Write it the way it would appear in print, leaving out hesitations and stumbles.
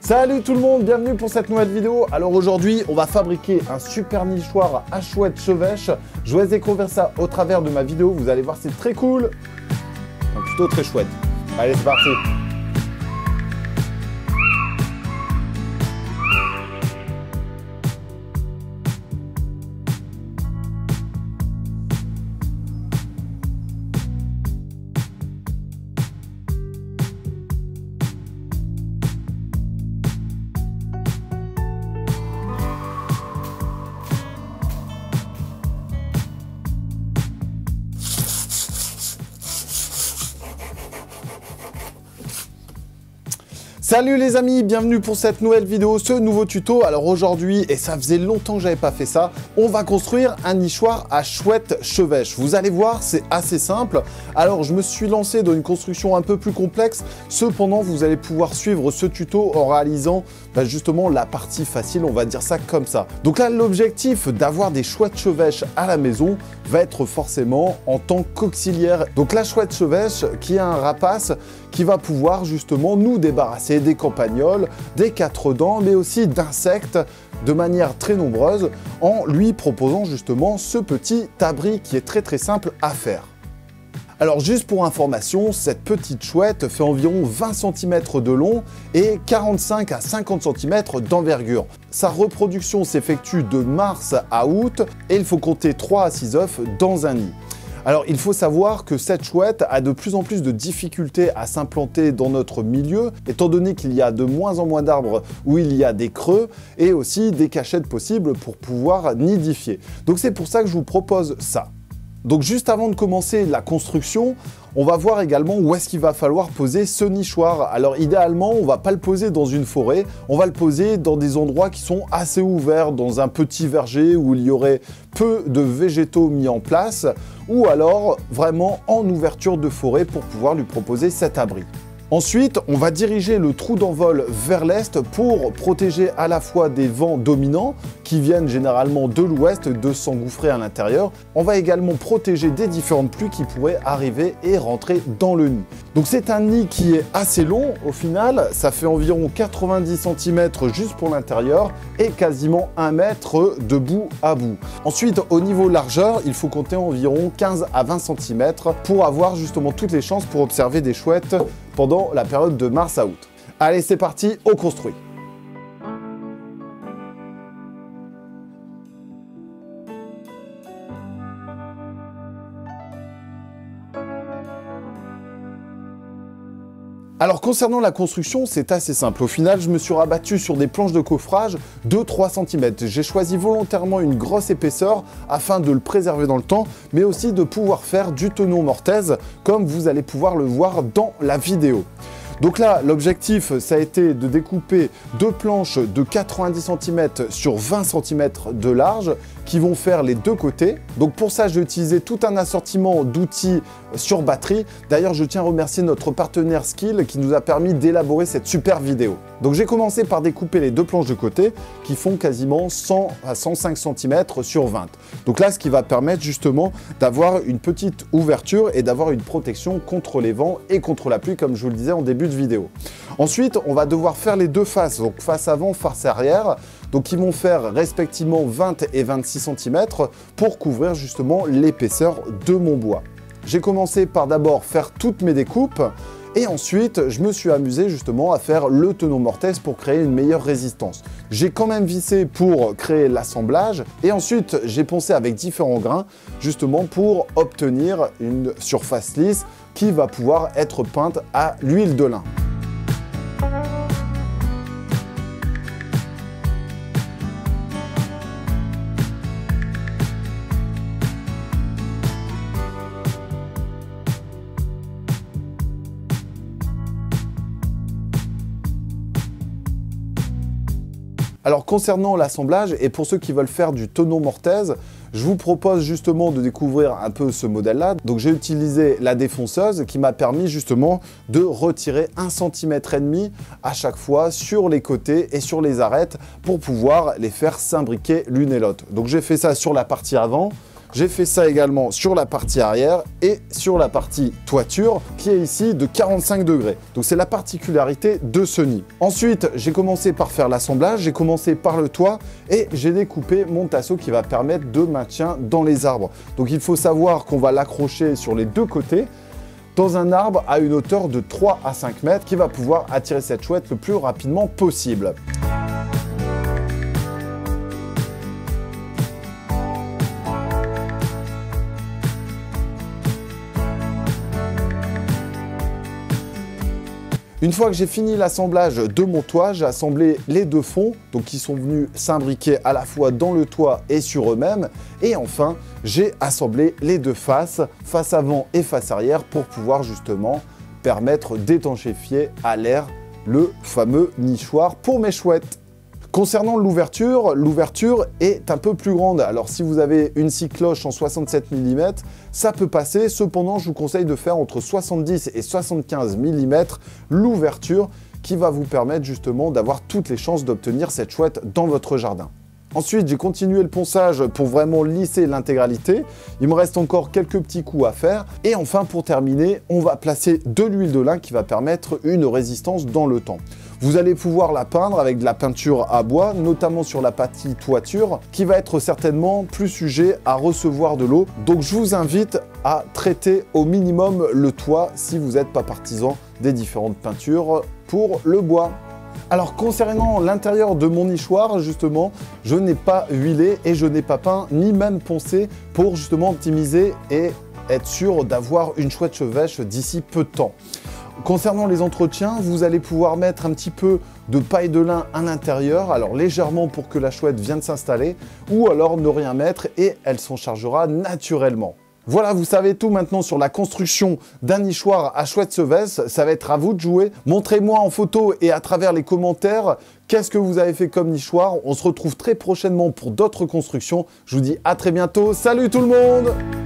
Salut tout le monde, bienvenue pour cette nouvelle vidéo. Alors aujourd'hui, on va fabriquer un super nichoir à chouette chevêche. Je vais découvrir ça au travers de ma vidéo. Vous allez voir, c'est très cool. Enfin, plutôt très chouette. Allez, c'est parti. Salut les amis, bienvenue pour cette nouvelle vidéo, ce nouveau tuto. Alors aujourd'hui, et ça faisait longtemps que j'avais pas fait ça, on va construire un nichoir à chouette chevêche. Vous allez voir, c'est assez simple. Alors je me suis lancé dans une construction un peu plus complexe. Cependant, vous allez pouvoir suivre ce tuto en réalisant justement la partie facile, on va dire ça comme ça. Donc là, l'objectif d'avoir des chouettes chevêches à la maison va être forcément en tant qu'auxiliaire. Donc la chouette chevêche qui est un rapace qui va pouvoir justement nous débarrasser des campagnols, des quatre dents, mais aussi d'insectes de manière très nombreuse en lui proposant justement ce petit abri qui est très simple à faire. Alors juste pour information, cette petite chouette fait environ 20 cm de long et 45 à 50 cm d'envergure. Sa reproduction s'effectue de mars à août et il faut compter 3 à 6 œufs dans un nid. Alors, il faut savoir que cette chouette a de plus en plus de difficultés à s'implanter dans notre milieu, étant donné qu'il y a de moins en moins d'arbres où il y a des creux et aussi des cachettes possibles pour pouvoir nidifier. Donc, c'est pour ça que je vous propose ça. Donc, juste avant de commencer la construction, on va voir également où est-ce qu'il va falloir poser ce nichoir. Alors idéalement, on ne va pas le poser dans une forêt, on va le poser dans des endroits qui sont assez ouverts, dans un petit verger où il y aurait peu de végétaux mis en place, ou alors vraiment en ouverture de forêt pour pouvoir lui proposer cet abri. Ensuite, on va diriger le trou d'envol vers l'est pour protéger à la fois des vents dominants qui viennent généralement de l'ouest de s'engouffrer à l'intérieur. On va également protéger des différentes pluies qui pourraient arriver et rentrer dans le nid. Donc c'est un nid qui est assez long au final, ça fait environ 90 cm juste pour l'intérieur et quasiment 1 mètre de bout à bout. Ensuite, au niveau largeur, il faut compter environ 15 à 20 cm pour avoir justement toutes les chances pour observer des chouettes pendant la période de mars à août. Allez, c'est parti, on construit. Alors concernant la construction, c'est assez simple. Au final, je me suis rabattu sur des planches de coffrage de 3 cm. J'ai choisi volontairement une grosse épaisseur afin de le préserver dans le temps, mais aussi de pouvoir faire du tonneau mortaise, comme vous allez pouvoir le voir dans la vidéo. Donc là, l'objectif, ça a été de découper deux planches de 90 cm sur 20 cm de large qui vont faire les deux côtés. Donc pour ça, j'ai utilisé tout un assortiment d'outils sur batterie. D'ailleurs, je tiens à remercier notre partenaire Skill qui nous a permis d'élaborer cette super vidéo. Donc j'ai commencé par découper les deux planches de côté qui font quasiment 100 à 105 cm sur 20. Donc là, ce qui va permettre justement d'avoir une petite ouverture et d'avoir une protection contre les vents et contre la pluie, comme je vous le disais en début de vidéo. Ensuite, on va devoir faire les deux faces, donc face avant, face arrière, donc qui vont faire respectivement 20 et 26 cm pour couvrir justement l'épaisseur de mon bois. J'ai commencé par d'abord faire toutes mes découpes et ensuite je me suis amusé justement à faire le tonneau mortaise pour créer une meilleure résistance. J'ai quand même vissé pour créer l'assemblage et ensuite j'ai poncé avec différents grains justement pour obtenir une surface lisse qui va pouvoir être peinte à l'huile de lin. Alors concernant l'assemblage, et pour ceux qui veulent faire du tonneau mortaise, je vous propose justement de découvrir un peu ce modèle-là. Donc j'ai utilisé la défonceuse qui m'a permis justement de retirer 1,5 cm à chaque fois sur les côtés et sur les arêtes pour pouvoir les faire s'imbriquer l'une et l'autre. Donc j'ai fait ça sur la partie avant. J'ai fait ça également sur la partie arrière et sur la partie toiture qui est ici de 45 degrés. Donc c'est la particularité de ce nid. Ensuite, j'ai commencé par faire l'assemblage, j'ai commencé par le toit et j'ai découpé mon tasseau qui va permettre de maintien dans les arbres. Donc il faut savoir qu'on va l'accrocher sur les deux côtés dans un arbre à une hauteur de 3 à 5 mètres qui va pouvoir attirer cette chouette le plus rapidement possible. Une fois que j'ai fini l'assemblage de mon toit, j'ai assemblé les deux fonds, donc qui sont venus s'imbriquer à la fois dans le toit et sur eux-mêmes. Et enfin, j'ai assemblé les deux faces, face avant et face arrière, pour pouvoir justement permettre d'étanchéfier à l'air le fameux nichoir pour mes chouettes. Concernant l'ouverture est un peu plus grande. Alors si vous avez une scie cloche en 67 mm, ça peut passer. Cependant, je vous conseille de faire entre 70 et 75 mm l'ouverture qui va vous permettre justement d'avoir toutes les chances d'obtenir cette chouette dans votre jardin. Ensuite, j'ai continué le ponçage pour vraiment lisser l'intégralité. Il me reste encore quelques petits coups à faire. Et enfin, pour terminer, on va placer de l'huile de lin qui va permettre une résistance dans le temps. Vous allez pouvoir la peindre avec de la peinture à bois, notamment sur la partie toiture, qui va être certainement plus sujet à recevoir de l'eau. Donc je vous invite à traiter au minimum le toit si vous n'êtes pas partisan des différentes peintures pour le bois. Alors concernant l'intérieur de mon nichoir, justement, je n'ai pas huilé et je n'ai pas peint ni même poncé pour justement optimiser et être sûr d'avoir une chouette chevêche d'ici peu de temps. Concernant les entretiens, vous allez pouvoir mettre un petit peu de paille de lin à l'intérieur, alors légèrement pour que la chouette vienne s'installer, ou alors ne rien mettre et elle s'en chargera naturellement. Voilà, vous savez tout maintenant sur la construction d'un nichoir à chouette chevêche. Ça va être à vous de jouer. Montrez-moi en photo et à travers les commentaires qu'est-ce que vous avez fait comme nichoir. On se retrouve très prochainement pour d'autres constructions. Je vous dis à très bientôt. Salut tout le monde!